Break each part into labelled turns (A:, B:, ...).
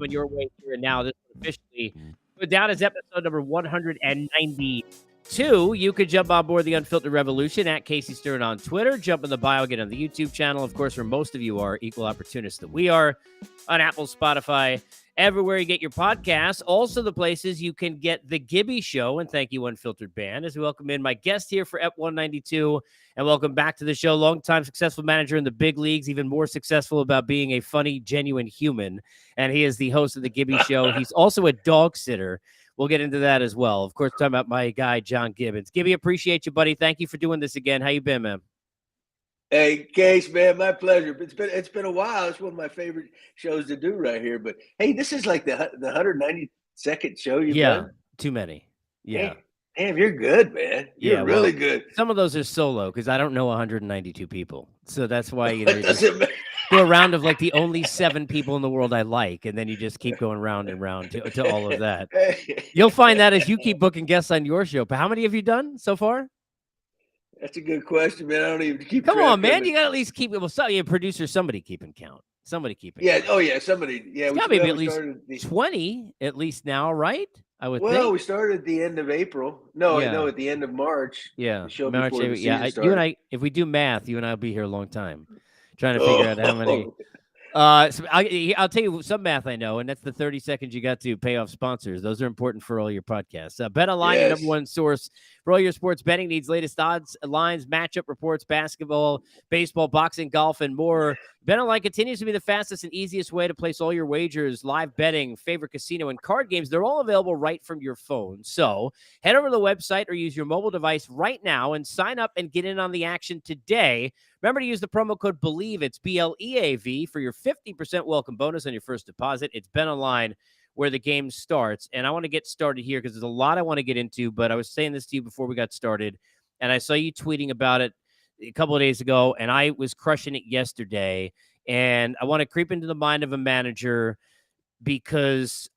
A: coming your way here and now. This is officially go down as episode number 192. You could jump on board the Unfiltered Revolution at Casey Stern on Twitter. Jump in the bio, get on the YouTube channel. Of course, where most of you are equal opportunists that we are, on Apple, Spotify, everywhere you get your podcasts. Also, the places you can get the Gibby Show. And thank you, Unfiltered Band, as we welcome in my guest here for EP 192. And welcome back to the show. Longtime successful manager in the big leagues, even more successful about being a funny, genuine human. And he is the host of the Gibby Show. He's also a dog sitter. We'll get into that as well. Of course, talking about my guy, John Gibbons. Gibby, appreciate you, buddy. Thank you for doing this again. How you been, man?
B: Hey, Case, man, my pleasure. It's been a while. It's one of my favorite shows to do right here. But hey, this is like the 192nd show you've done.
A: Yeah, too many. Yeah.
B: Hey, damn, you're good, man. You're really good.
A: Some of those are solo because I don't know 192 people. So that's why you just do a round of like the only 7 people in the world I like, and then you just keep going round and round to all of that. You'll find that as you keep booking guests on your show. But how many have you done so far?
B: That's a good question, man. I don't even keep.
A: Come on, man. You got to at least keep it. Well, your producer, somebody keeping count. Somebody keeping.
B: Yeah.
A: Count.
B: Oh, yeah. Somebody. Yeah.
A: We got maybe at least 20 at least now, right? I would.
B: Well, we started at the end of April. No, at the end of March.
A: Yeah.
B: The show
A: March.
B: Started.
A: You and I, if we do math, you and I will be here a long time, trying to figure out how many. So I'll tell you some math I know, and that's the 30 seconds you got to pay off sponsors. Those are important for all your podcasts. BetOnline, your number one source for all your sports betting needs, latest odds, lines, matchup reports, basketball, baseball, boxing, golf, and more. BetOnline continues to be the fastest and easiest way to place all your wagers, live betting, favorite casino, and card games. They're all available right from your phone. So head over to the website or use your mobile device right now and sign up and get in on the action today. Remember to use the promo code BELIEVE. It's BLEAV for your 50% welcome bonus on your first deposit. It's BetOnline where the game starts. And I want to get started here because there's a lot I want to get into, but I was saying this to you before we got started, and I saw you tweeting about it a couple of days ago, and I was crushing it yesterday. And I want to creep into the mind of a manager because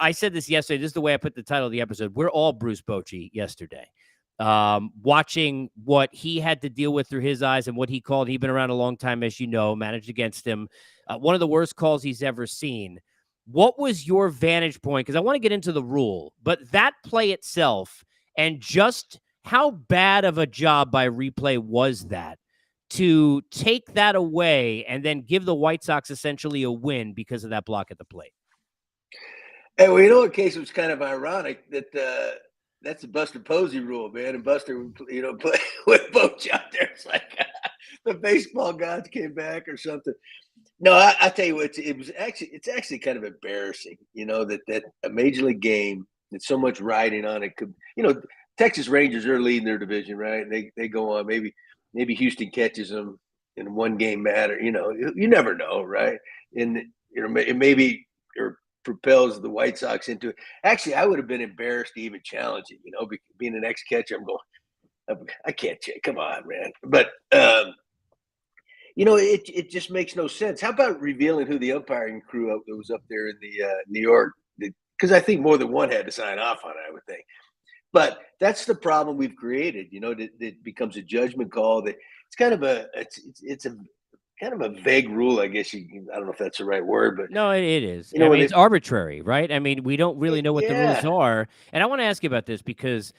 A: I said this yesterday. This is the way I put the title of the episode. We're all Bruce Bochy yesterday. Watching what he had to deal with through his eyes and what he called, he'd been around a long time, as you know, managed against him. One of the worst calls he's ever seen. What was your vantage point? Because I want to get into the rule, but that play itself and just how bad of a job by replay was that to take that away and then give the White Sox essentially a win because of that block at the plate?
B: Hey, well, you know what, Case, it was kind of ironic that that's the Buster Posey rule, man. And Buster, play with Boch out there. It's like the baseball gods came back or something. No, I tell you what, it's actually kind of embarrassing, that a major league game that's so much riding on it could, Texas Rangers are leading their division, right? And they go on. Maybe Houston catches them in one game matter. You never know, right? And maybe or propels the White Sox into it. Actually, I would have been embarrassed to even challenge it. Being an ex-catcher, I'm going, I can't check. Come on, man. But it just makes no sense. How about revealing who the umpiring crew that was up there in the New York? Because I think more than one had to sign off on it, I would think. But that's the problem we've created. That becomes a judgment call. That it's kind of it's a kind of a vague rule, I guess. I don't know if that's the right word, but
A: no, it is. I mean, it's arbitrary, right? I mean, we don't really know what the rules are. And I want to ask you about this because,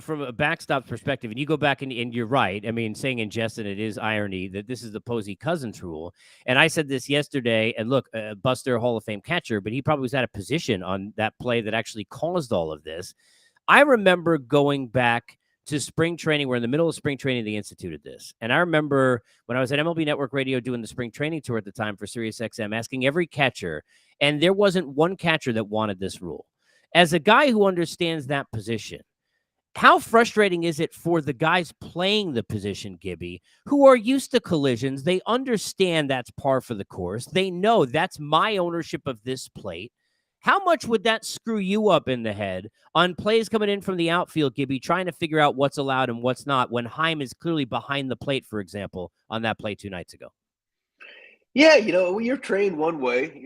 A: from a backstop perspective, and you go back and you're right. I mean, saying in jest, and it is irony that this is the Posey Cousins rule. And I said this yesterday, and look, Buster, Hall of Fame catcher, but he probably was out of position on that play that actually caused all of this. I remember going back to spring training. We're in the middle of spring training. They instituted this. And I remember when I was at MLB Network Radio doing the spring training tour at the time for SiriusXM, asking every catcher, and there wasn't one catcher that wanted this rule. As a guy who understands that position, how frustrating is it for the guys playing the position, Gibby, who are used to collisions? They understand that's par for the course. They know that's my ownership of this plate. How much would that screw you up in the head on plays coming in from the outfield, Gibby, trying to figure out what's allowed and what's not when Heim is clearly behind the plate, for example, on that play 2 nights ago?
B: Yeah, you're trained one way.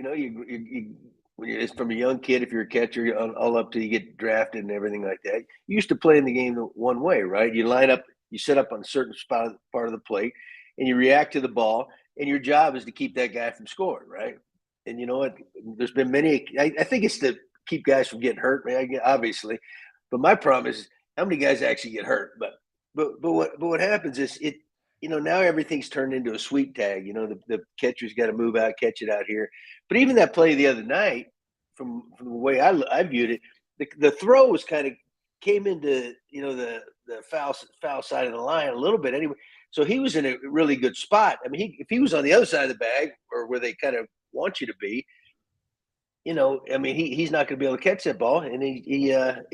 B: When you're from a young kid, if you're a catcher, all up till you get drafted and everything like that, you used to play in the game one way, right? You line up, you set up on a certain part of the plate, and you react to the ball, and your job is to keep that guy from scoring, right? And you know what? There's been many. I think it's to keep guys from getting hurt, man. Obviously, but my problem is how many guys actually get hurt. But what happens is it. You know, now everything's turned into a sweep tag. You know, the catcher's got to move out, catch it out here. But even that play the other night, from the way I viewed it, the throw was kind of came into the foul side of the line a little bit anyway. So he was in a really good spot. I mean, if he was on the other side of the bag or where they kind of want you to be, I mean, he's not going to be able to catch that ball, and he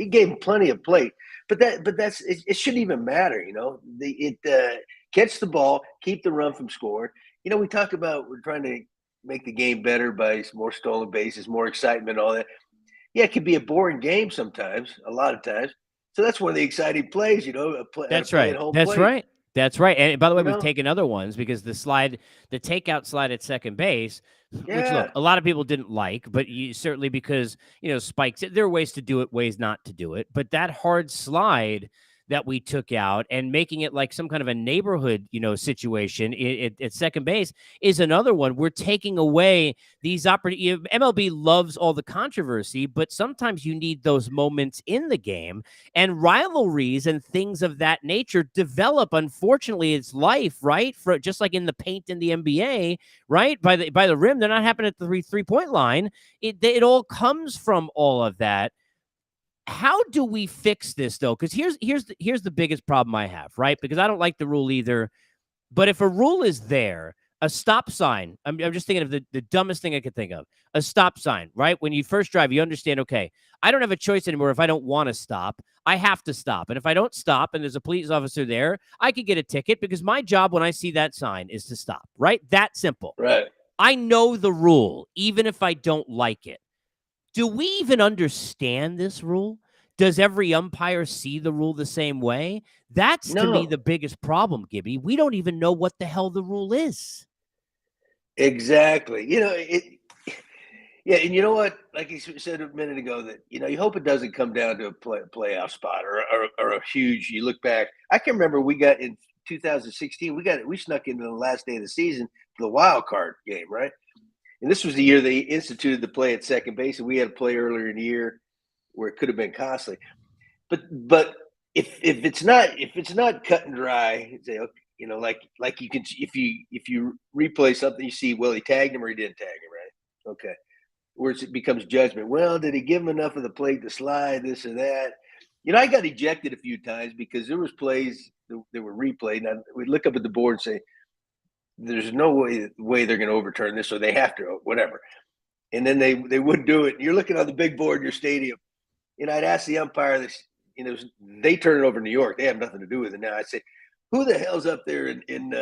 B: gave him plenty of plate. But that's it shouldn't even matter, catch the ball, keep the run from scoring. We talk about we're trying to make the game better by more stolen bases, more excitement, all that. Yeah, it can be a boring game sometimes, a lot of times. So that's one of the exciting plays,
A: That's right. That's right. That's right. And by the way, we've taken other ones because the takeout slide at second base, which look, a lot of people didn't like, but certainly because, spikes, there are ways to do it, ways not to do it. But that hard slide that we took out and making it like some kind of a neighborhood, situation at second base is another one. We're taking away these opportunities. MLB loves all the controversy, but sometimes you need those moments in the game, and rivalries and things of that nature develop. Unfortunately, it's life, right? For just like in the paint in the NBA, right? By the rim, they're not happening at the three-point line. It all comes from all of that. How do we fix this though? Because here's the biggest problem I have, right? Because I don't like the rule either. But if a rule is there, a stop sign, I'm just thinking of the dumbest thing I could think of. A stop sign, right? When you first drive, you understand, okay, I don't have a choice anymore. If I don't want to stop, I have to stop. And if I don't stop and there's a police officer there, I could get a ticket because my job when I see that sign is to stop, right? That simple.
B: Right.
A: I know the rule, even if I don't like it. Do we even understand this rule? Does every umpire see the rule the same way? That's to me the biggest problem, Gibby. We don't even know what the hell the rule is.
B: Exactly. Yeah, and you know what? Like you said a minute ago, that you hope it doesn't come down to a playoff spot or a huge. You look back. I can remember we got in 2016. We snuck into the last day of the season for the wild card game, right? And this was the year they instituted the play at second base, and we had a play earlier in the year where it could have been costly. But if it's not cut and dry, say, like you can, if you replay something, you see, well, he tagged him or he didn't tag him, right? Okay, where it becomes judgment. Well, did he give him enough of the plate to slide, this or that? I got ejected a few times because there was plays that were replayed, and we'd look up at the board and say, there's no way they're going to overturn this, or they have to, or whatever. And then they wouldn't do it. You're looking on the big board in your stadium. I'd ask the umpire this, they turn it over in New York. They have nothing to do with it now. I say, who the hell's up there in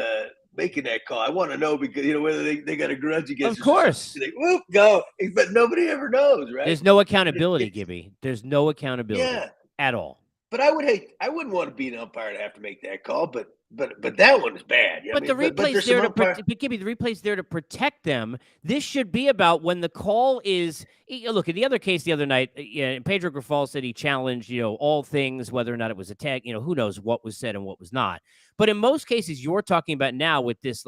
B: making that call? I want to know because, whether they got a grudge against us.
A: Of course.
B: They whoop, go. But nobody ever knows, right?
A: There's no accountability, Gibby. There's no accountability at all.
B: But I wouldn't want to be an umpire to have to make that call, but that one is bad.
A: But the replay's there the replay's there to protect them. This should be about when the call is. Look, in the other case the other night, Pedro Grifol said he challenged, all things, whether or not it was a tag. Who knows what was said and what was not. But in most cases, you're talking about now with this,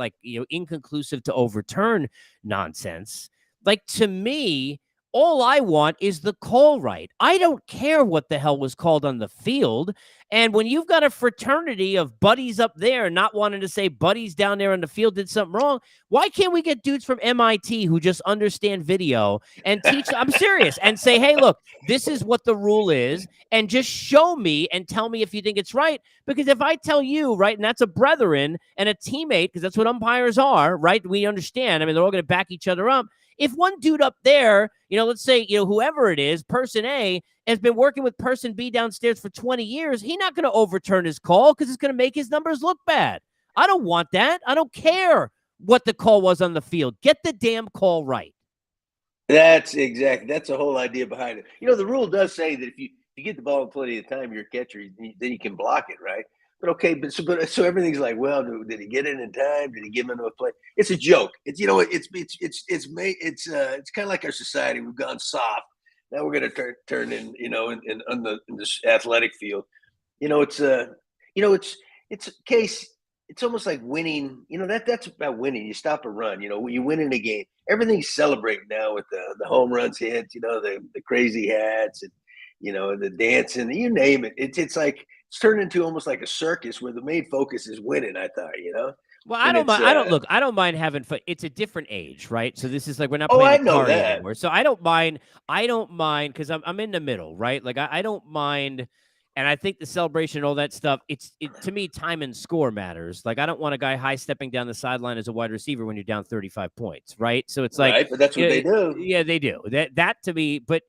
A: inconclusive to overturn nonsense. Like, to me, all I want is the call right. I don't care what the hell was called on the field. And when you've got a fraternity of buddies up there not wanting to say buddies down there on the field did something wrong, why can't we get dudes from MIT who just understand video and teach? I'm serious. And say, hey, look, this is what the rule is. And just show me and tell me if you think it's right. Because if I tell you, right, and that's a brethren and a teammate, because that's what umpires are, right? We understand. I mean, they're all going to back each other up. If one dude up there, let's say, whoever it is, person A has been working with person B downstairs for 20 years, he's not going to overturn his call because it's going to make his numbers look bad. I don't want that. I don't care what the call was on the field. Get the damn call right.
B: That's the whole idea behind it. The rule does say that if you get the ball in plenty of time, you're a catcher, then you can block it, right? But okay, so everything's like, well, did he get it in time? Did he give him a play? It's a joke. It's it's kind of like our society. We've gone soft. Now we're going to turn in in this athletic field. It's a case. it's almost like winning. That's about winning. You stop a run. You win in a game. Everything's celebrating now with the home runs hit. The crazy hats and the dancing. You name it. It's like it's turned into almost like a circus where the main focus is winning. I thought.
A: Well, I
B: And
A: don't
B: it's
A: mind. I don't mind having fun. It's a different age, right? So this is like we're not
B: oh,
A: playing
B: I know
A: Atari
B: that.
A: anymore. So I don't mind. I don't mind because I'm in the middle, right? Like I don't mind. And I think the celebration and all that stuff, to me, time and score matters. Like I don't want a guy high stepping down the sideline as a wide receiver when you're down 35 points, right? So it's like,
B: Right, but that's what they do.
A: yeah, they do that to me. But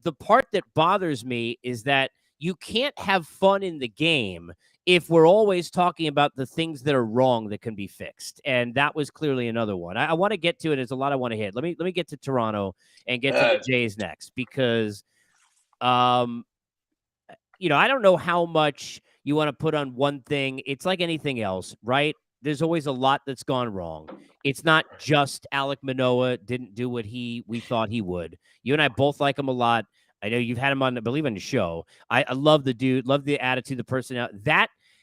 A: the part that bothers me is that you can't have fun in the game if we're always talking about the things that are wrong that can be fixed. And that was clearly another one. I want to get to it. There's a lot I want to hit. Let me get to Toronto and get to the Jays next because um I don't know how much you want to put on one thing. It's like anything else, right? There's always a lot that's gone wrong. It's not just Alek Manoah didn't do what we thought he would. You and I both like him a lot. I know you've had him on, I believe, on the show. I love the dude, love the attitude, the personality.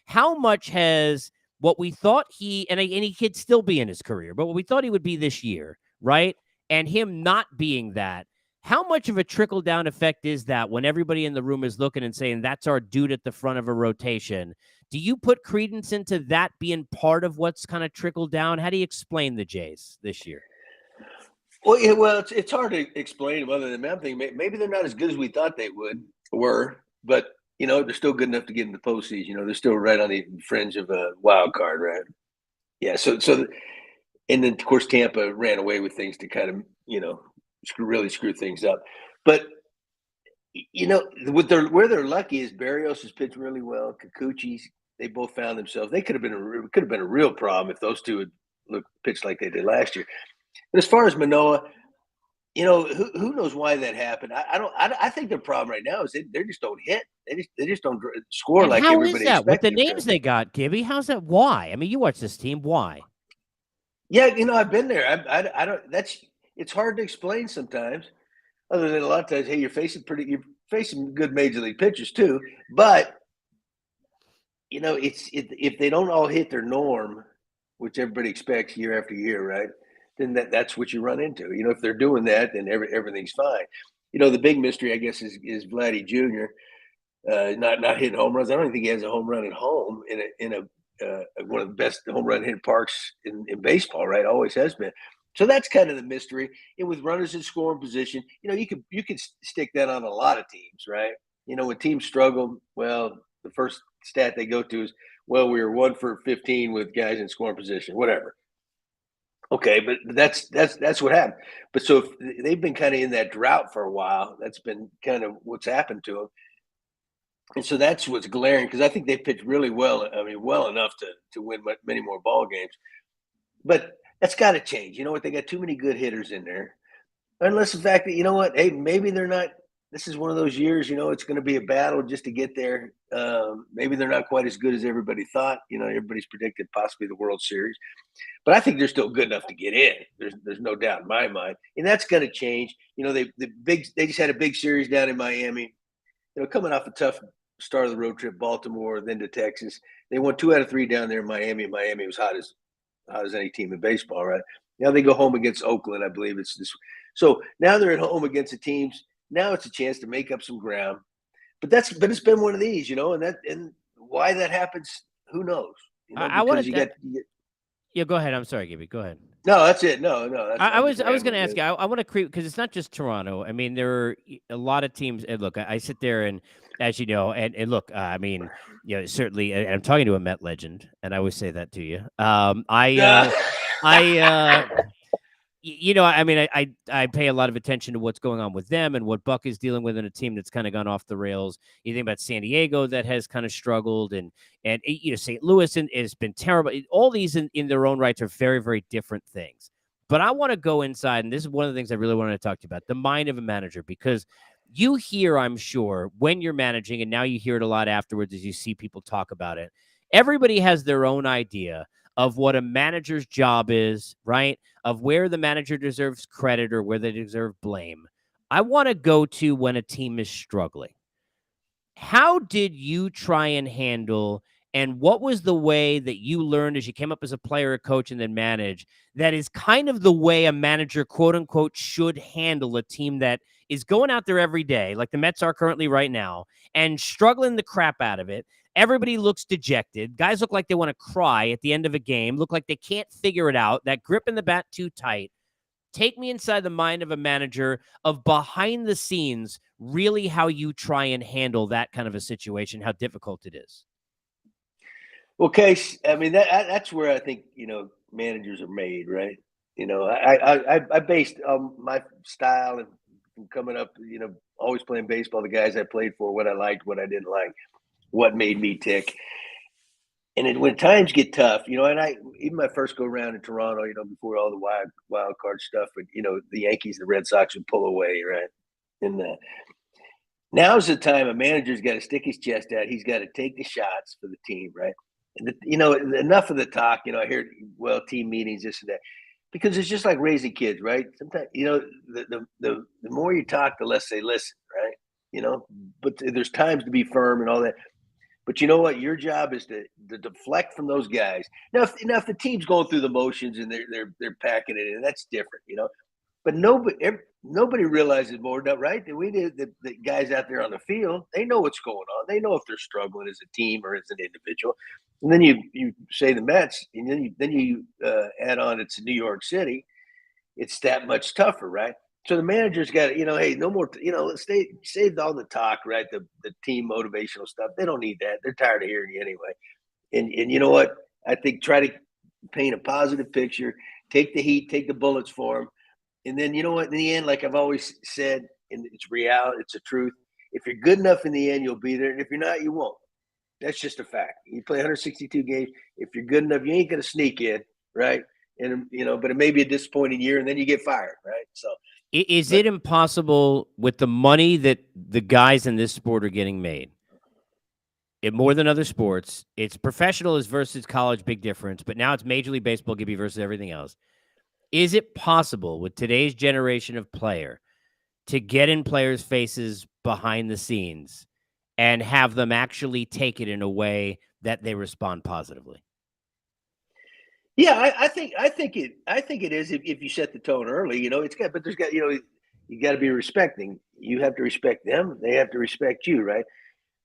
A: How much has what we thought and he could still be in his career, but what we thought he would be this year, right? And him not being that, how much of a trickle down effect is that when everybody in the room is looking and saying that's our dude at the front of a rotation? Do you put credence into that being part of what's kind of trickled down? How do you explain the Jays this year?
B: Well, yeah, it's hard to explain them other than I'm thinking maybe they're not as good as we thought they were, but they're still good enough to get in the postseason. They're still right on the fringe of a wild card, right? Yeah. So and then of course Tampa ran away with things to kind of really screw things up, but where they're lucky is Barrios has pitched really well. Kikuchi's, they both found themselves. They could have been a real problem if those two had pitched like they did last year. But as far as Manoah, who knows why that happened? I think their problem right now is they just don't hit. They just don't score
A: and
B: like
A: how
B: everybody
A: is that with
B: expects
A: the
B: them
A: names
B: to.
A: they got, Gibby? How's that? Why? I mean, you watch this team. Why?
B: Yeah, I've been there. I don't. It's hard to explain sometimes. Other than a lot of times, hey, you're facing good major league pitchers too, but if they don't all hit their norm, which everybody expects year after year, right? Then that's what you run into. If they're doing that, then everything's fine. The big mystery, I guess, is Vladdy Jr. Not hitting home runs. I don't think he has a home run at home in a one of the best home run hit parks in baseball, right? Always has been. So that's kind of the mystery. And with runners in scoring position, you could stick that on a lot of teams, right? When teams struggle, well, the first stat they go to is, well, we were 1 for 15 with guys in scoring position, whatever. Okay, but that's what happened. But so if they've been kind of in that drought for a while, that's been kind of what's happened to them. And so that's what's glaring because I think they pitched really well. I mean, well enough to win many more ball games. But that's got to change. You know what? They got too many good hitters in there. Unless the fact that hey, maybe they're not. This is one of those years. It's going to be a battle just to get there. Maybe they're not quite as good as everybody thought. Everybody's predicted possibly the World Series, but I think they're still good enough to get in. There's no doubt in my mind, and that's going to change. They just had a big series down in Miami. Coming off a tough start of the road trip, Baltimore, then to Texas. They won 2 out of 3 down there in Miami. Miami was hot as any team in baseball, right? Now they go home against Oakland, I believe it's this. So now they're at home against the teams. Now it's a chance to make up some ground. But it's been one of these, and why that happens, who knows?
A: I want
B: to.
A: Yeah, go ahead. I'm sorry, Gibby. Go ahead.
B: No, that's it. No.
A: I was going to ask you. I want to creep because it's not just Toronto. I mean, there are a lot of teams. And look, I sit there and, as you know, and look, I mean, certainly, I'm talking to a Met legend, and I always say that to you. I mean, I pay a lot of attention to what's going on with them and what Buck is dealing with in a team that's kind of gone off the rails. You think about San Diego that has kind of struggled, and St. Louis has been terrible. All these in their own rights are very, very different things. But I want to go inside, and this is one of the things I really wanted to talk to you about, the mind of a manager, because you hear, I'm sure, when you're managing, and now you hear it a lot afterwards as you see people talk about it. Everybody has their own idea of what a manager's job is, right? Of where the manager deserves credit or where they deserve blame. I want to go to when a team is struggling. How did you try and handle And what was the way that you learned as you came up as a player, a coach, and then manage, that is kind of the way a manager, quote unquote, should handle a team that is going out there every day, like the Mets are currently right now, and struggling the crap out of it? Everybody looks dejected. Guys look like they want to cry at the end of a game, look like they can't figure it out. That grip in the bat too tight. Take me inside the mind of a manager, of behind the scenes, really how you try and handle that kind of a situation, how difficult it is.
B: Well, Case, I mean that's where I think managers are made, right? I based my style and from coming up, always playing baseball, the guys I played for, what I liked, what I didn't like, what made me tick. And when times get tough, and I even my first go around in Toronto, before all the wild card stuff, but the Yankees, the Red Sox would pull away, right? And now's the time a manager's got to stick his chest out. He's got to take the shots for the team, right? And enough of the talk. I hear, team meetings, this and that, because it's just like raising kids, right? Sometimes, the more you talk, the less they listen, right? But there's times to be firm and all that. But you know what? Your job is to deflect from those guys. Now, if the team's going through the motions and they're packing it in, that's different, But nobody realizes more, right? That we did the guys out there on the field. They know what's going on. They know if they're struggling as a team or as an individual. And then you say the Mets, and then you add on it's New York City. It's that much tougher, right? So the manager's got to, hey, no more, save all the talk, right? The team motivational stuff. They don't need that. They're tired of hearing you anyway. And you know what? I think try to paint a positive picture, take the heat, take the bullets for them. And then, you know what, in the end, like I've always said, and it's reality, it's a truth. If you're good enough in the end, you'll be there. And if you're not, you won't. That's just a fact. You play 162 games. If you're good enough, you ain't going to sneak in, right? And, but it may be a disappointing year, and then you get fired, right? So,
A: Is it impossible with the money that the guys in this sport are getting made? More than other sports, it's professional as versus college, big difference. But now it's Major League Baseball, Gibby, versus everything else. Is it possible with today's generation of player to get in players' faces behind the scenes and have them actually take it in a way that they respond positively?
B: Yeah, I think it is if you set the tone early. But there's got you got to be respecting. You have to respect them. They have to respect you, right?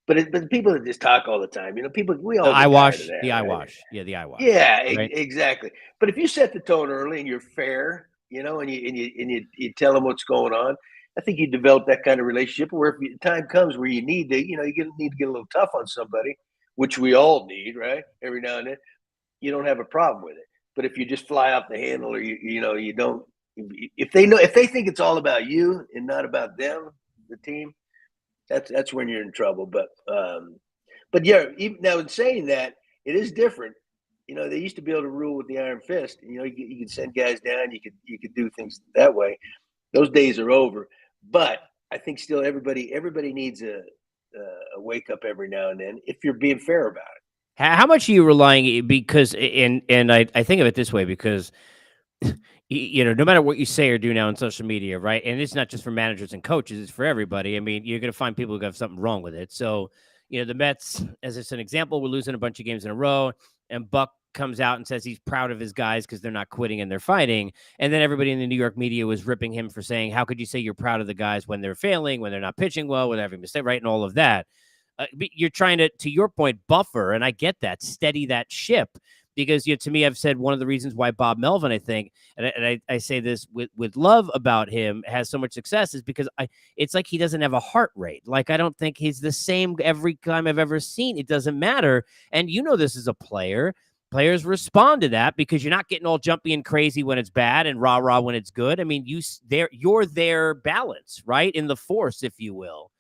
B: But the people that just talk all the time, people, we all
A: The
B: get
A: eye
B: tired
A: wash,
B: of that,
A: the eye
B: right?
A: wash. Yeah, the eye wash.
B: Yeah,
A: right?
B: exactly. But if you set the tone early and you're fair, and you tell them what's going on, I think you develop that kind of relationship. Where if the time comes where you need to, need to get a little tough on somebody, which we all need, right? Every now and then, you don't have a problem with it. But if you just fly off the handle, or you don't, if they think it's all about you and not about them, the team, that's when you're in trouble. But yeah, even now in saying that, it is different. They used to be able to rule with the iron fist. You could send guys down. You could do things that way. Those days are over. But I think still everybody needs a wake up every now and then if you're being fair about it.
A: How much are you relying? Because and I think of it this way, because no matter what you say or do now on social media, right? And it's not just for managers and coaches; it's for everybody. I mean, you're going to find people who have something wrong with it. So, the Mets, as it's an example, we're losing a bunch of games in a row, and Buck comes out and says he's proud of his guys because they're not quitting and they're fighting. And then everybody in the New York media was ripping him for saying, "How could you say you're proud of the guys when they're failing, when they're not pitching well, when they're having mistake, right?" And all of that. You're trying to your point, buffer, and I get that, steady that ship, because to me, I've said one of the reasons why Bob Melvin, I think, and I say this with love about him, has so much success is because it's like he doesn't have a heart rate. Like I don't think he's the same every time I've ever seen. It doesn't matter, and this is a player. Players respond to that because you're not getting all jumpy and crazy when it's bad and rah rah when it's good. I mean, you're their balance, right, in the force, if you will.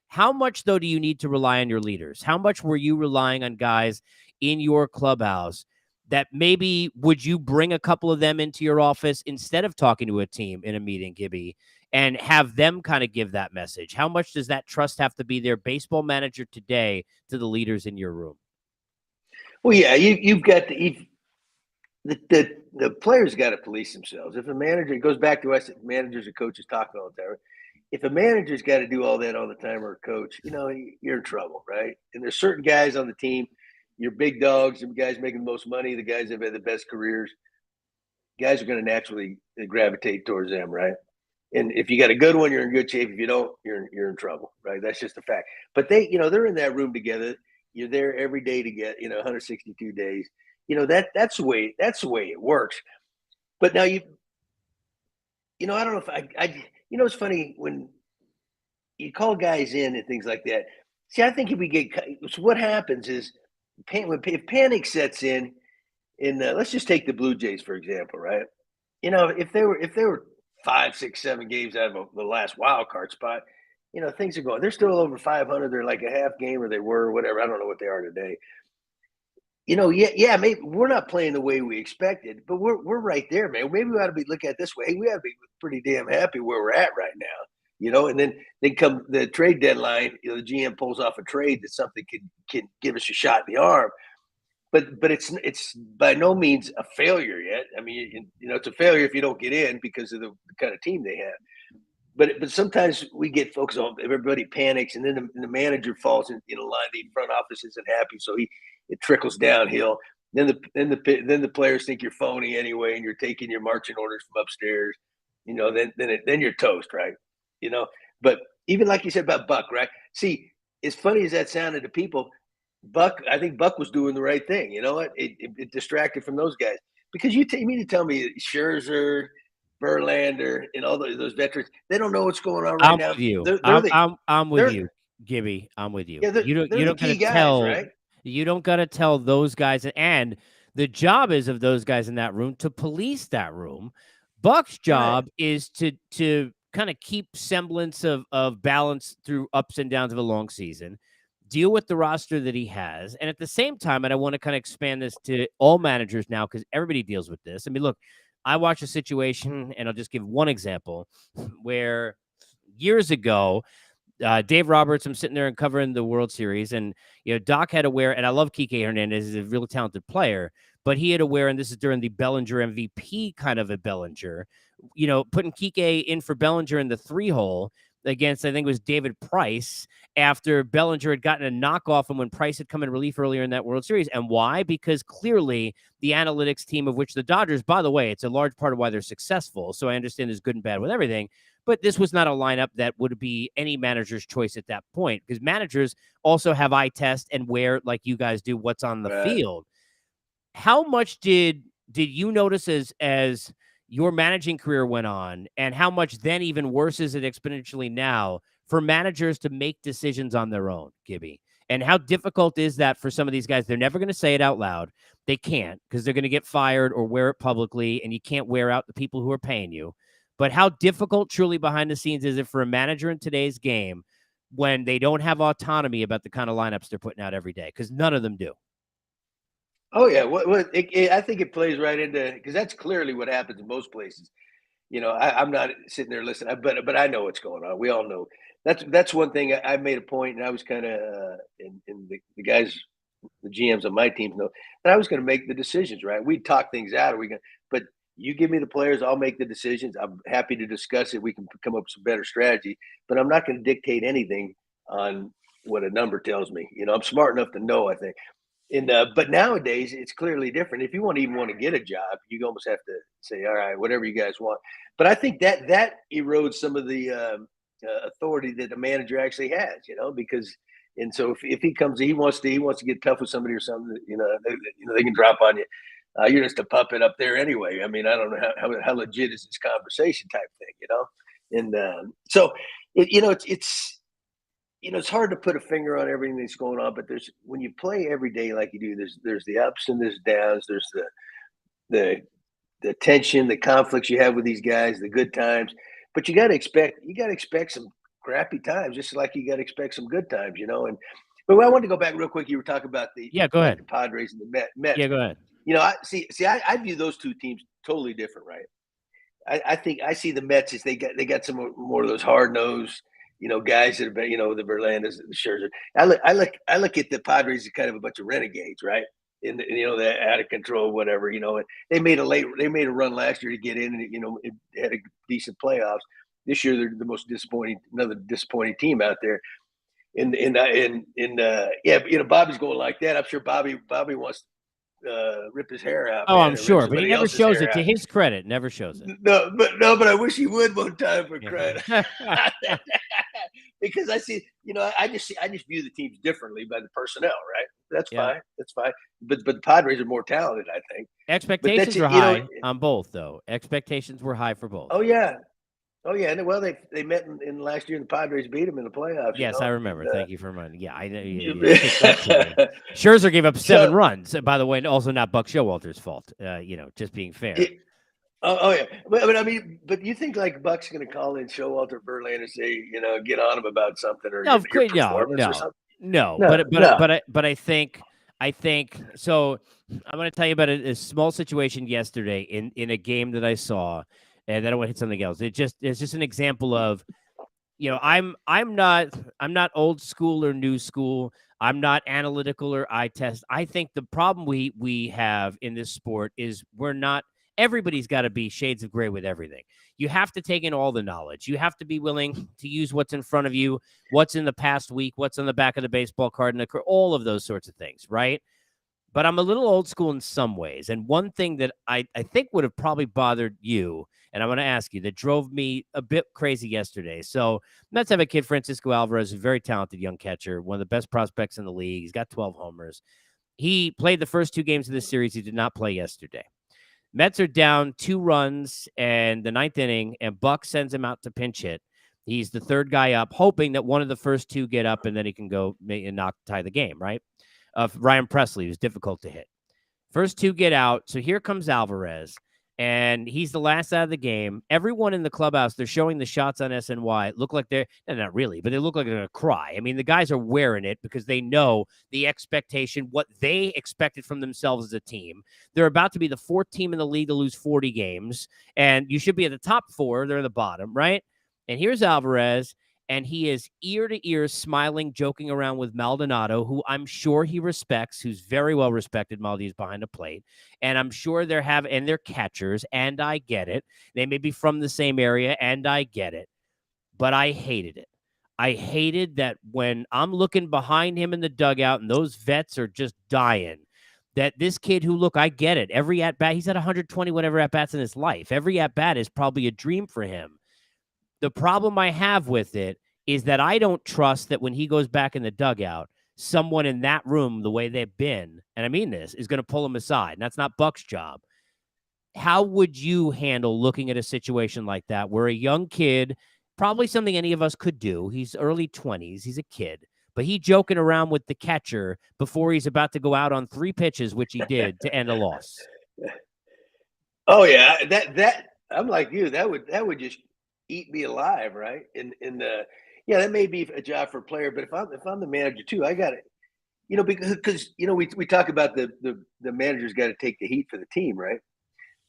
A: How much, though, do you need to rely on your leaders? How much were you relying on guys in your clubhouse that maybe would you bring a couple of them into your office instead of talking to a team in a meeting, Gibby, and have them kind of give that message? How much does that trust have to be their baseball manager today to the leaders in your room?
B: Well, yeah, you've got the players got to police themselves. If a manager, it goes back to us, managers and coaches talking all the time. If a manager's got to do all that all the time, or a coach, you're in trouble, right? And there's certain guys on the team your big dogs, the guys making the most money, the guys that have had the best careers, guys are going to naturally gravitate towards them, right? And if you got a good one, you're in good shape. If you don't, you're in trouble, right? That's just a fact. But they're in that room together. You're there every day to get 162 days. That's the way it works. But now I don't know if I it's funny when you call guys in and things like that. See, I think if we get so what happens is if panic sets in, and let's just take the Blue Jays for example, right? If they were 5, 6, 7 games out of the last wild card spot, things are going. They're still over 500. They're like a half game, or they were, whatever. I don't know what they are today. Maybe we're not playing the way we expected, but we're right there, man. Maybe we ought to be looking at it this way. Hey, we ought to be pretty damn happy where we're at right now, And then come the trade deadline. The GM pulls off a trade that something can give us a shot in the arm. But it's by no means a failure yet. I mean, it's a failure if you don't get in because of the kind of team they have. But sometimes we get focused on everybody panics, and then the manager falls in line. The front office isn't happy, so it trickles downhill. Then the players think you're phony anyway, and you're taking your marching orders from upstairs. Then you're toast, right? But even like you said about Buck, right? See, as funny as that sounded to people, I think Buck was doing the right thing. You know what? It distracted from those guys because you mean to tell me Scherzer, Verlander, and all those veterans, they don't know what's going on right now.
A: With you.
B: I'm
A: with you, Gibby. I'm with you.
B: Yeah,
A: you don't
B: gotta
A: tell,
B: right?
A: You don't gotta tell those guys, and the job is of those guys in that room to police that room. Buck's job is to kind of keep semblance of balance through ups and downs of a long season, deal with the roster that he has, and at the same time, and I want to kind of expand this to all managers now because everybody deals with this. I mean, look, I watched a situation, and I'll just give one example where years ago, Dave Roberts, I'm sitting there and covering the World Series, and Doc had to wear, and I love Kike Hernandez, he's a really talented player, but he had to wear, and this is during the Bellinger MVP kind of a Bellinger, putting Kike in for Bellinger in the 3-hole against, I think it was David Price, after Bellinger had gotten a knockoff and when Price had come in relief earlier in that World Series. And why? Because clearly the analytics team, of which the Dodgers, by the way, it's a large part of why they're successful. So I understand there's good and bad with everything, but this was not a lineup that would be any manager's choice at that point, because managers also have eye test and wear, like you guys do, what's on the field. How much did you notice as your managing career went on, and how much then even worse is it exponentially now for managers to make decisions on their own, Gibby? And how difficult is that for some of these guys? They're never going to say it out loud. They can't, because they're going to get fired or wear it publicly, and you can't wear out the people who are paying you. But how difficult truly behind the scenes is it for a manager in today's game when they don't have autonomy about the kind of lineups they're putting out every day? Because none of them do.
B: Oh yeah, I think it plays right into, because that's clearly what happens in most places. I'm not sitting there listening, but I know what's going on. We all know that's one thing I made a point, and I was kind of, and the guys, the GMs on my team know that I was going to make the decisions. Right, we talk things out. But you give me the players, I'll make the decisions. I'm happy to discuss it. We can come up with some better strategy, but I'm not going to dictate anything on what a number tells me. I'm smart enough to know, I think. But nowadays it's clearly different. If you even want to get a job, you almost have to say, all right, whatever you guys want. But I think that erodes some of the authority that the manager actually has, because, and so if he comes, he wants to get tough with somebody or something, they can drop on you. You're just a puppet up there anyway. I mean, I don't know how legit is this conversation type thing, and so it's hard to put a finger on everything that's going on, but when you play every day like you do, there's the ups and there's downs. There's the tension, the conflicts you have with these guys, the good times. But you got to expect some crappy times, just like you got to expect some good times, But I wanted to go back real quick. You were talking about
A: go ahead.
B: The Padres and the Mets.
A: Yeah, go ahead.
B: I view those two teams totally different, right? I think I see the Mets as they got some more of those hard nosed, guys that have been, the Verlanders, the Scherzer. I look at the Padres as kind of a bunch of renegades, right? And they're out of control, whatever, and they made a run last year to get in, and it had a decent playoffs. This year they're another disappointing team out there. Bobby's going like that. I'm sure Bobby wants to rip his hair out.
A: Oh,
B: Man,
A: I'm
B: and rip
A: sure, but he
B: somebody
A: never
B: else's
A: shows
B: hair
A: it. To
B: out.
A: his credit, never shows it.
B: But I wish he would one time for
A: Yeah.
B: credit. Because I see, I just view the teams differently by the personnel, right? That's fine. That's fine. But the Padres are more talented, I think.
A: Expectations were high on both, though. Expectations were high for both.
B: Oh yeah. Well, they met in last year, and the Padres beat them in the playoffs.
A: Yes, I remember. Thank you for reminding. Yeah, I know. Scherzer gave up 7 runs, by the way, and also not Buck Showalter's fault. Just being fair.
B: Yeah, but you think like Buck's going to call in Showalter, Verlander, and say, get on him about something or your performance or something?
A: No. But I think so. I'm going to tell you about a small situation yesterday in a game that I saw, and then I want to hit something else. It's just an example of, I'm not old school or new school. I'm not analytical or eye test. I think the problem we have in this sport is everybody's got to be shades of gray with everything. You have to take in all the knowledge. You have to be willing to use what's in front of you, what's in the past week, what's on the back of the baseball card, and all of those sorts of things, right? But I'm a little old school in some ways. And one thing that I think would have probably bothered you, and I'm going to ask you, that drove me a bit crazy yesterday. So Mets have a kid, Francisco Alvarez, a very talented young catcher, one of the best prospects in the league. He's got 12 homers. He played the first 2 games of this series. He did not play yesterday. Mets are down 2 runs in the 9th inning, and Buck sends him out to pinch hit. He's the 3rd guy up, hoping that one of the first 2 get up, and then he can go and tie the game, right? Ryan Presley was difficult to hit. First 2 get out, so here comes Alvarez, and he's the last out of the game. Everyone in the clubhouse, they're showing the shots on SNY, look like they're not really, but they look like they're going to cry. I mean, the guys are wearing it because they know the expectation, what they expected from themselves as a team. They're about to be the 4th team in the league to lose 40 games, and you should be at the top 4. They're in the bottom, right? And here's Alvarez, and he is ear to ear smiling, joking around with Maldonado, who I'm sure he respects, who's very well respected. Maldi's behind the plate. And I'm sure they're catchers, and I get it. They may be from the same area, and I get it. But I hated it. I hated that when I'm looking behind him in the dugout and those vets are just dying, that this kid who, look, I get it. Every at-bat, he's had 120 whatever at-bats in his life. Every at-bat is probably a dream for him. The problem I have with it is that I don't trust that when he goes back in the dugout, someone in that room, the way they've been, and I mean this, is going to pull him aside. And that's not Buck's job. How would you handle looking at a situation like that where a young kid, probably something any of us could do, he's early 20s, he's a kid, but he joking around with the catcher before he's about to go out on 3 pitches, which he did to end a loss?
B: Oh yeah, that I'm like you. That would just eat me alive, right? That may be a job for a player, but if I'm the manager too, I got it. Because we talk about the manager's got to take the heat for the team, right?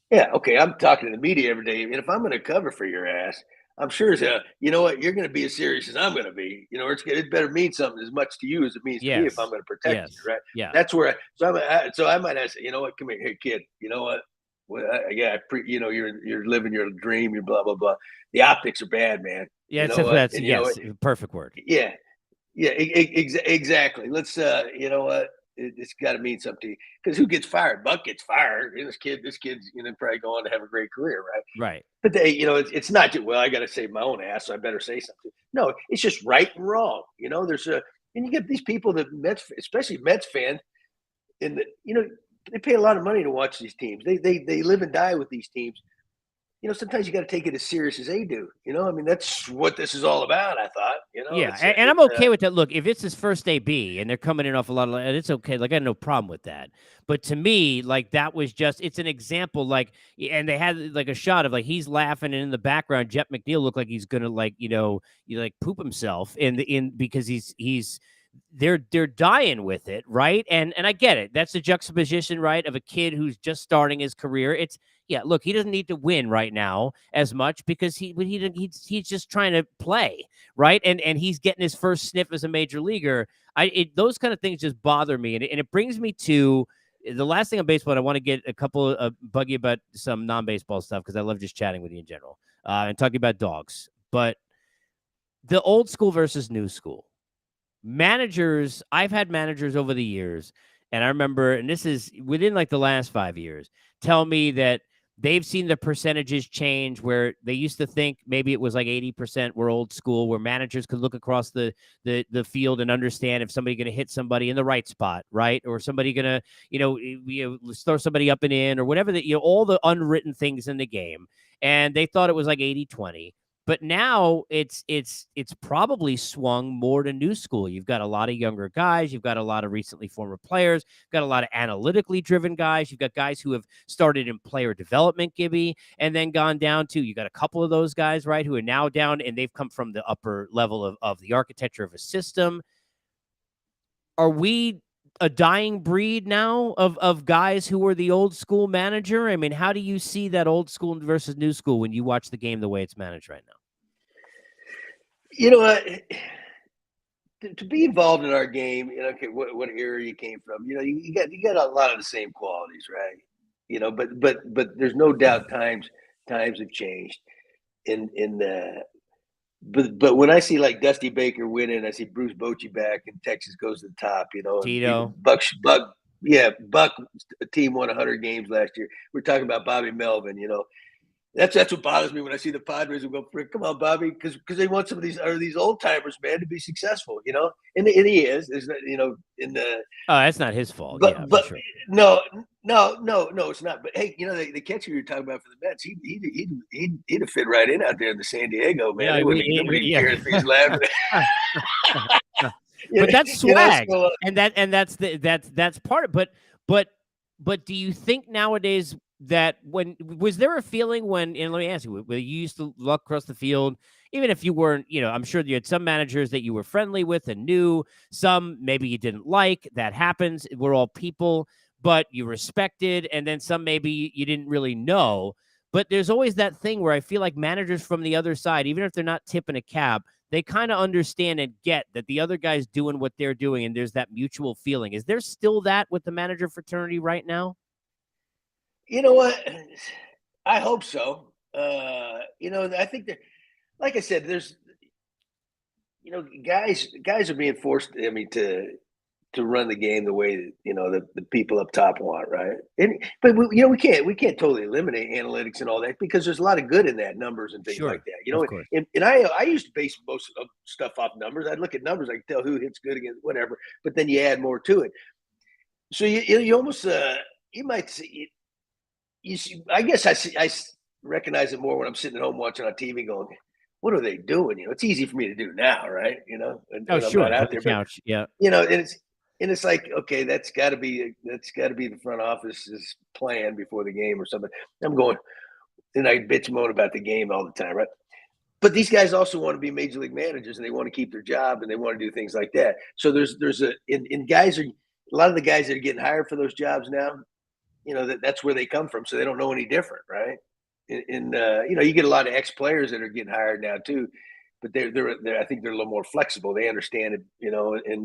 B: Yeah, okay. I'm talking to the media every day, and if I'm going to cover for your ass, I'm sure as you know what, you're going to be as serious as I'm going to be. It better mean something as much to you as it means to me if I'm going to protect you, right?
A: Yeah,
B: that's where. So I might ask, come here, hey kid. You know what? Well, you're living your dream. You're blah blah blah. The optics are bad, man.
A: Yeah, that's perfect word.
B: Yeah, exactly. Let's it's got to mean something to you, because who gets fired? Buck gets fired. This kid's probably going on to have a great career, right?
A: Right.
B: But it's not just, well, I got to save my own ass, so I better say something. No, it's just right and wrong. There's and you get these people that especially Mets fans, and they pay a lot of money to watch these teams. They live and die with these teams. Sometimes you got to take it as serious as they do. That's what this is all about, I thought.
A: Yeah, and I'm okay with that. Look, if it's his first AB and they're coming in off a lot of, it's okay. Like, I have no problem with that. But to me, like, that was just, it's an example. Like, and they had like a shot of like he's laughing, and in the background, Jeff McNeil looked like he's gonna poop himself because they're dying with it, right? And I get it. That's the juxtaposition, right, of a kid who's just starting his career. Look, he doesn't need to win right now as much because he's just trying to play, right? And he's getting his first sniff as a major leaguer. Those kind of things just bother me, and it brings me to the last thing on baseball. And I want to get a couple of buggy about some non-baseball stuff because I love just chatting with you in general and talking about dogs. But the old school versus new school. managers, I've had managers over the years, and I remember, and this is within like the last 5 years, tell me that they've seen the percentages change where they used to think maybe it was like 80% were old school, where managers could look across the field and understand if somebody going to hit somebody in the right spot, right? Or somebody going to, throw somebody up and in or whatever, all the unwritten things in the game. And they thought it was like 80-20. But now it's probably swung more to new school. You've got a lot of younger guys. You've got a lot of recently former players. You've got a lot of analytically driven guys. You've got guys who have started in player development, Gibby, and then gone down to, you got a couple of those guys, right, who are now down, and they've come from the upper level of the architecture of a system. Are we a dying breed now of guys who were the old school manager? I mean, how do you see that old school versus new school when you watch the game the way it's managed right now?
B: You know what? To be involved in our game, okay, what era you came from, you got a lot of the same qualities, right? But there's no doubt times have changed. But when I see like Dusty Baker winning, I see Bruce Bochy back and Texas goes to the top,
A: Tito.
B: Buck, team won 100 games last year. We're talking about Bobby Melvin, That's what bothers me when I see the Padres and go, "Come on, Bobby," because they want some of these old timers, man, to be successful, And he is, in the.
A: Oh, that's not his fault.
B: But
A: yeah,
B: but
A: for sure.
B: no, it's not. But hey, the catcher you're talking about for the Mets, he'd have fit right in out there in the San Diego, man.
A: Yeah,
B: Nobody cares if he's laughing.
A: But that's swag, that's part of. But do you think nowadays that was there a feeling when, and let me ask you, when you used to look across the field, even if you weren't, I'm sure you had some managers that you were friendly with and knew, some maybe you didn't like. That happens. We're all people, but you respected, and then some maybe you didn't really know. But there's always that thing where I feel like managers from the other side, even if they're not tipping a cap, they kind of understand and get that the other guy's doing what they're doing, and there's that mutual feeling. Is there still that with the manager fraternity right now?
B: You know what? I hope so. I think that, like I said, there's, guys are being forced, to run the game the way that, the people up top want, right? But we can't totally eliminate analytics and all that, because there's a lot of good in that, numbers and things like that. And I used to base most of stuff off numbers. I'd look at numbers, I could tell who hits good against whatever, but then you add more to it. So you almost you might see. I guess I recognize it more when I'm sitting at home watching on TV going, what are they doing? It's easy for me to do now, right?
A: Oh, sure. I'm not out there, couch. Yeah.
B: And it's like, okay, that's got to be the front office's plan before the game or something. I'm going, and I bitch moan about the game all the time, right? But these guys also want to be major league managers, and they want to keep their job, and they want to do things like that. So there's a lot of the guys that are getting hired for those jobs now, that's where they come from. So they don't know any different, right? And you get a lot of ex-players that are getting hired now too, but they're I think they're a little more flexible. They understand it, and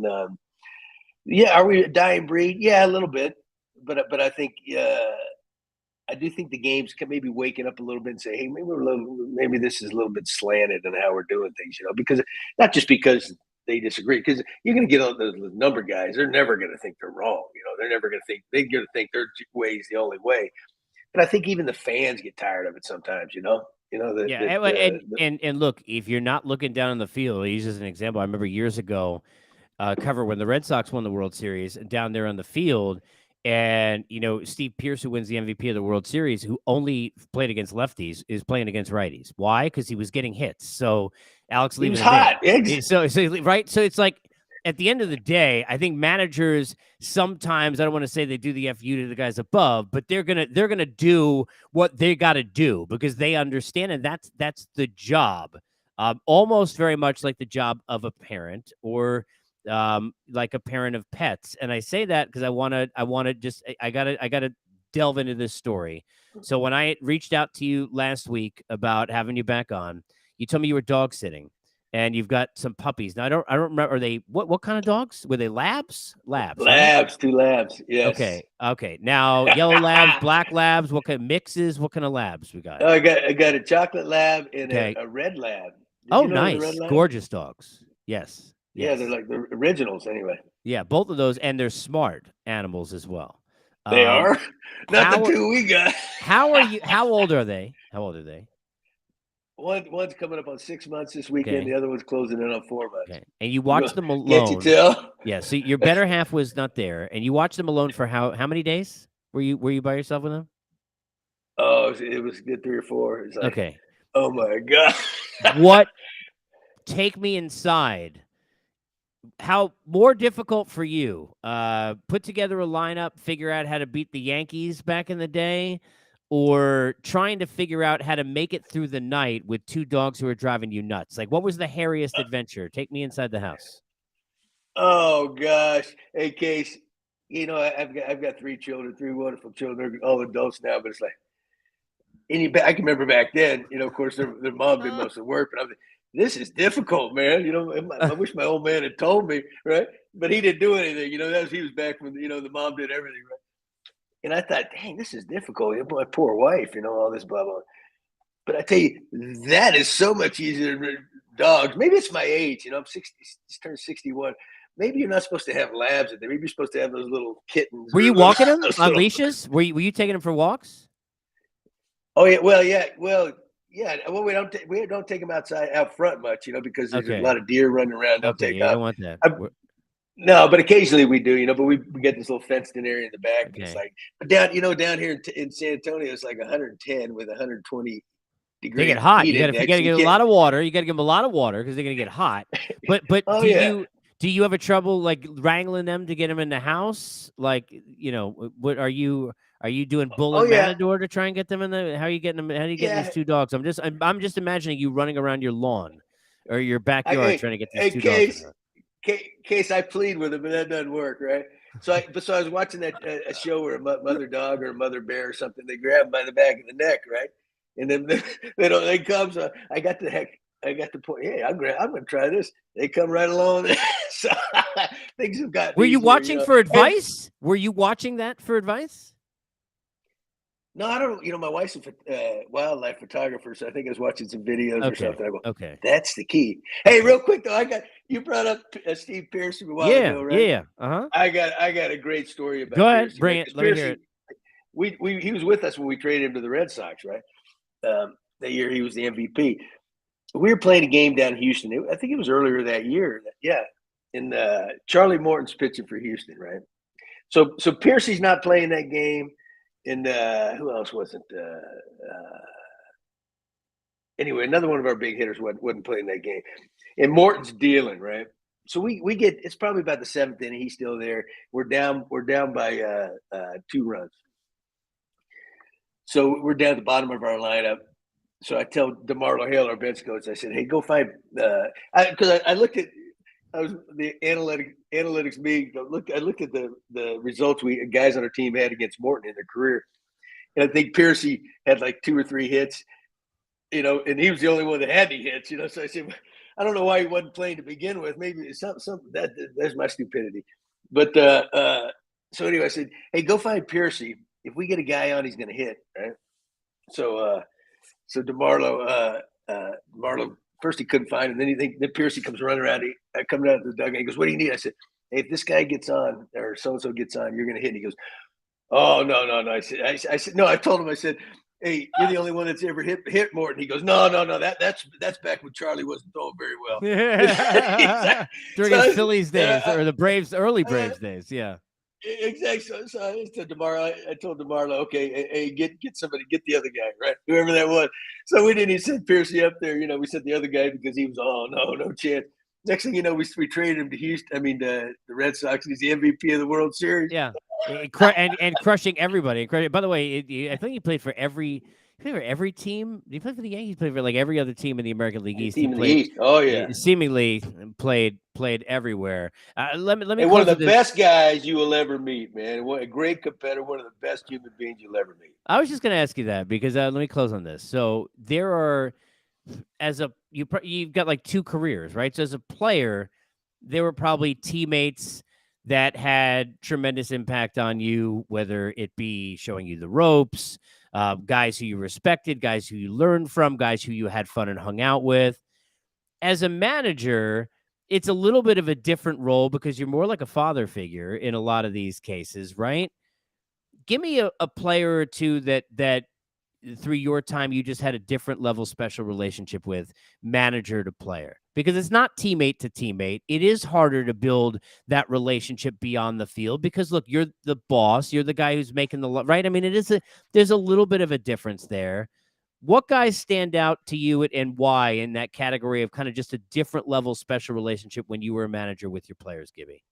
B: are we a dying breed? Yeah, a little bit, but I think I do think the games can maybe waking up a little bit and say, hey, maybe this is a little bit slanted in how we're doing things, because not just because they disagree, because you're going to get all those number guys. They're never going to think they're wrong. They're never going to think, they're going to think their way is the only way. But I think even the fans get tired of it sometimes, and
A: look, if you're not looking down on the field, I'll use as an example. I remember years ago, cover when the Red Sox won the World Series, down there on the field, and Steve Pearce, who wins the MVP of the World Series, who only played against lefties, is playing against righties. Why? Because he was getting hits. So Alex
B: He was hot.
A: So right. So it's like, at the end of the day, I think managers sometimes, I don't want to say they do the FU to the guys above, but they're gonna do what they got to do because they understand, and that's the job. Almost very much like the job of a parent, or like a parent of pets. And I say that because I gotta delve into this story. So when I reached out to you last week about having you back on, you told me you were dog sitting. And you've got some puppies. Now I don't remember. Are they what kind of dogs? Were they labs? Labs, right?
B: 2 labs. Yes.
A: Okay. Now yellow labs, black labs. What kind of mixes? What kind of labs we got?
B: Oh, I got a chocolate lab and a red lab.
A: Nice, gorgeous dogs. Yes.
B: Yeah,
A: Yes.
B: they're like the originals anyway.
A: Yeah, both of those, and they're smart animals as well.
B: They are not the
A: How
B: two we got.
A: how are you? How old are they? How old are they?
B: One's coming up on 6 months this weekend.
A: Okay.
B: The other one's closing in on 4 months.
A: Okay. And you watch them
B: Can't you
A: alone.
B: tell?
A: Yeah. So your better half was not there, and you watched them alone for how many days? Were you by yourself with them?
B: Oh, it was good 3 or 4. It's like,
A: Okay.
B: oh my god.
A: What? Take me inside. How more difficult for you? Put together a lineup, figure out how to beat the Yankees back in the day, or trying to figure out how to make it through the night with two dogs who are driving you nuts? Like, what was the hairiest adventure? Take me inside the house.
B: Oh gosh. Hey, Case. I've got 3 children, 3 wonderful children. They're all adults now, but it's like I can remember back then. Of course, their mom did most of the work, but I'm like, this is difficult, man. I wish my old man had told me, right? But he didn't do anything. He was back when the mom did everything, right? And I thought, dang, this is difficult. My poor wife, all this blah blah. But I tell you, that is so much easier than dogs. Maybe it's my age. I'm 60, just turned 61. Maybe you're not supposed to have labs in there. Maybe you're supposed to have those little kittens.
A: Were you walking them on leashes? Were you taking them for walks?
B: Oh yeah, well yeah. Well, we don't take them out front much, because there's a lot of deer running around. Don't take
A: you don't want that.
B: No, but occasionally we do, but we get this little fenced in area in the back.
A: Okay.
B: It's like, but down here in San Antonio, it's like 110 with 120 degrees.
A: They get hot.
B: You
A: got to get a lot of water. You got to give them a lot of water because they're going to get hot. But do you have a trouble like wrangling them to get them in the house? Like, what are you doing bull and matador to try and get them in the? How are you getting them? How are you getting these two dogs? I'm just imagining you running around your lawn or your backyard trying to get these two dogs.
B: Case I plead with them, but that doesn't work, right? So I was watching that a show where a mother dog or a mother bear or something, they grab them by the back of the neck, right? And then they come. So I got the point. Hey, I'm gonna try this. They come right along. So things have gotten.
A: Were you watching for advice? Were you watching that for advice?
B: No, I don't. My wife's a wildlife photographer, so I think I was watching some videos or something. I go,
A: okay,
B: that's the key. Hey, real quick though, you brought up Steve Pearson a while ago, right?
A: Yeah. Uh-huh.
B: I got a great story about.
A: Go ahead,
B: Pearson,
A: bring it. Let me hear
B: it. He was with us when we traded him to the Red Sox, right? That year he was the MVP. We were playing a game down in Houston. I think it was earlier that year. Yeah, and Charlie Morton's pitching for Houston, right? So Piercy's not playing that game. And who else wasn't? Anyway, another one of our big hitters wasn't playing that game. And Morton's dealing, right? So we get, it's probably about the 7th inning. He's still there. We're down by 2 runs. So we're down at the bottom of our lineup. So I tell DeMarlo Hale, our bench coach, I said, hey, go find because I looked at. I was the analytics meeting. I looked at the results guys on our team had against Morton in their career, and I think Piercy had like 2 or 3 hits, and he was the only one that had any hits, So I said, I don't know why he wasn't playing to begin with. Maybe it's something that's my stupidity. But so anyway, I said, hey, go find Piercy. If we get a guy on, he's going to hit, right? So DeMarlo first he couldn't find him. Then Piercy comes running around. Coming out of the dugout. He goes, "What do you need?" I said, "Hey, if this guy gets on or so and so gets on, you're going to hit." And he goes, "Oh no." I said, "No." I told him. I said, "Hey, you're the only one that's ever hit Morton." He goes, "No. That's back when Charlie wasn't throwing very well."
A: Yeah. During his Phillies days or the Braves, early Braves days. Yeah.
B: Exactly. So I told DeMarlo, okay, hey, get somebody, get the other guy, right? Whoever that was. So we didn't even send Piercy up there. We sent the other guy because he was, no chance. Next thing you know, we traded him to Houston. The Red Sox. And he's the MVP of the World Series.
A: Yeah, and crushing everybody. By the way, I think he played for every team. Did he play for the Yankees? He played for like every other team in the American League East.
B: Team in the East. Oh yeah.
A: Seemingly played everywhere. Let me.
B: One of the best guys you will ever meet, man. What a great competitor. One of the best human beings you'll ever meet.
A: I was just going to ask you that because let me close on this. So there are, you've got like 2 careers, right? So as a player, there were probably teammates that had tremendous impact on you, whether it be showing you the ropes, guys who you respected, guys who you learned from, guys who you had fun and hung out with. As a manager, it's a little bit of a different role because you're more like a father figure in a lot of these cases, right? Give me a player or two that through your time you just had a different level special relationship with, manager to player, because it's not teammate to teammate. It is harder to build that relationship beyond the field because look, you're the boss, you're the guy who's making the right. I mean, there's a little bit of a difference there. What guys stand out to you and why in that category of kind of just a different level special relationship when you were a manager with your players, Gibby?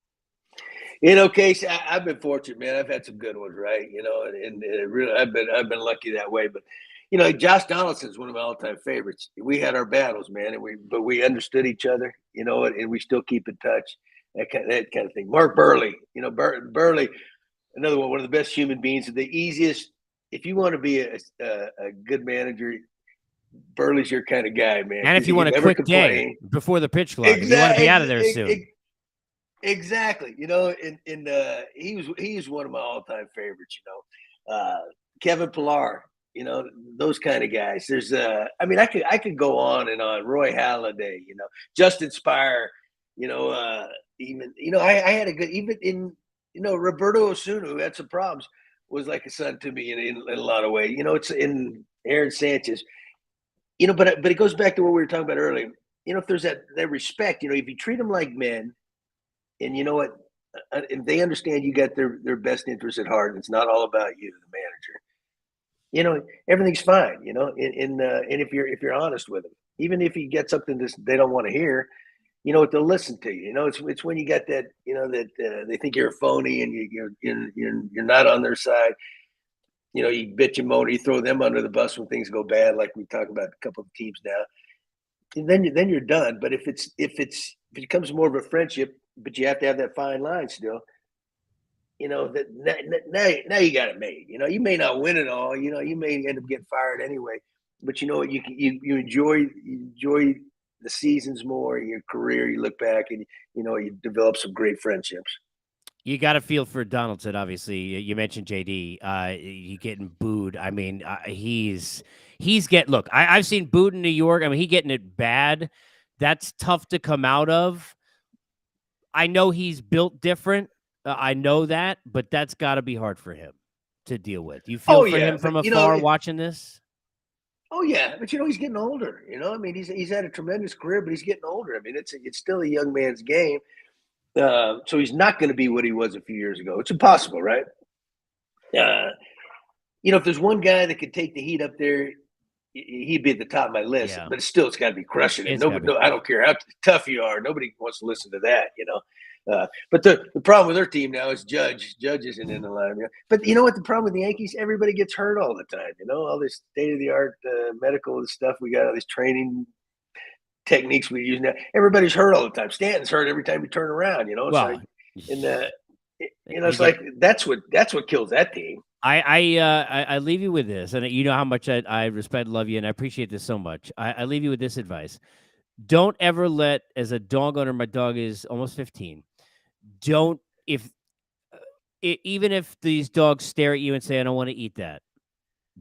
B: Casey, I've been fortunate, man. I've had some good ones, right? And really, I've been lucky that way. But Josh Donaldson's one of my all-time favorites. We had our battles, man, but we understood each other, and we still keep in touch. That kind of thing. Mark Burley, Burley, another one of the best human beings. The easiest, if you want to be a good manager, Burley's your kind of guy, man.
A: And if you want a quick day before the pitch clock, you want to be out of there soon.
B: Exactly. He's one of my all-time favorites, Kevin Pillar, those kind of guys. There's I could go on and on. Roy Halladay, Justin Spire, I had a good, even in, Roberto Osuna, who had some problems, was like a son to me in a lot of ways. It's in Aaron Sanchez, but it goes back to what we were talking about earlier. If there's that respect, if you treat them like men, and you know what, if they understand you got their best interests at heart, and it's not all about you, the manager, everything's fine, and if you're honest with them, even if you get something that they don't want to hear, they'll listen to you. It's when you got that, that they think you're a phony and you're not on their side. You bitch and moan, you throw them under the bus when things go bad, like we talk about a couple of teams now. And then you're done. But if it becomes more of a friendship, but you have to have that fine line still, that now you got it made. You may not win it all. You may end up getting fired anyway. But you know what? You enjoy the seasons more, your career. You look back and you develop some great friendships.
A: You got to feel for Donaldson, obviously. You mentioned JD. You getting booed. I mean, he's getting. Look, I've seen booed in New York. I mean, he getting it bad. That's tough to come out of. I know he's built different. I know that, but that's got to be hard for him to deal with. You feel for him from afar watching this?
B: Oh yeah, but he's getting older. I mean, he's had a tremendous career, but he's getting older. I mean, it's still a young man's game. So he's not going to be what he was a few years ago. It's impossible, right? If there's one guy that could take the heat up there, he'd be at the top of my list. Yeah. But it's got to be crushing it. I don't care how tough you are. Nobody wants to listen to that, But the problem with their team now is Judge. Judge isn't in the line. But you know what? The problem with the Yankees, everybody gets hurt all the time. All this state-of-the-art medical stuff we got, all these training techniques we use now. Everybody's hurt all the time. Stanton's hurt every time you turn around. It's like that's what kills that team.
A: I leave you with this, and you know how much I respect and love you, and I appreciate this so much. I leave you with this advice. Don't ever let, as a dog owner, my dog is almost 15. Even if these dogs stare at you and say, I don't want to eat that,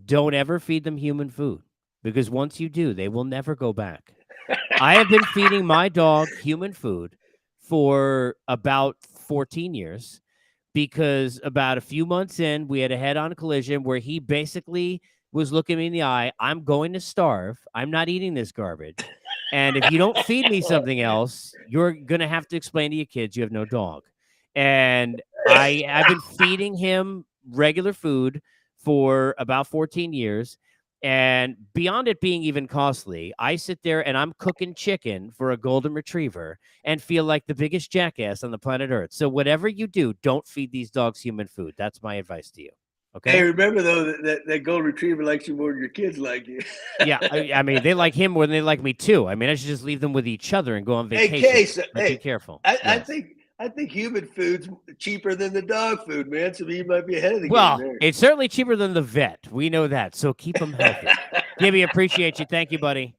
A: don't ever feed them human food, because once you do, they will never go back. I have been feeding my dog human food for about 14 years. Because about a few months in, we had a head-on collision where he basically was looking me in the eye. I'm going to starve. I'm not eating this garbage. And if you don't feed me something else, you're going to have to explain to your kids you have no dog. And I've been feeding him regular food for about 14 years. And beyond it being even costly, I sit there and I'm cooking chicken for a golden retriever and feel like the biggest jackass on the planet Earth. So whatever you do, don't feed these dogs human food. That's my advice to you. Okay.
B: Hey, remember though that golden retriever likes you more than your kids like you.
A: Yeah, I mean they like him more than they like me too. I mean I should just leave them with each other and go on vacation. Be careful.
B: I think human food's cheaper than the dog food, man. So you might be ahead of the
A: game
B: there.
A: It's certainly cheaper than the vet. We know that. So keep them healthy. Gibby, appreciate you. Thank you, buddy.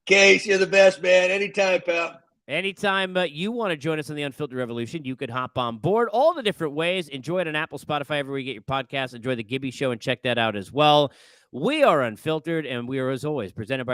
B: Case, you're the best, man. Anytime, pal.
A: Anytime you want to join us on the Unfiltered Revolution, you could hop on board all the different ways. Enjoy it on Apple, Spotify, everywhere you get your podcasts. Enjoy the Gibby Show and check that out as well. We are Unfiltered, and we are, as always, presented by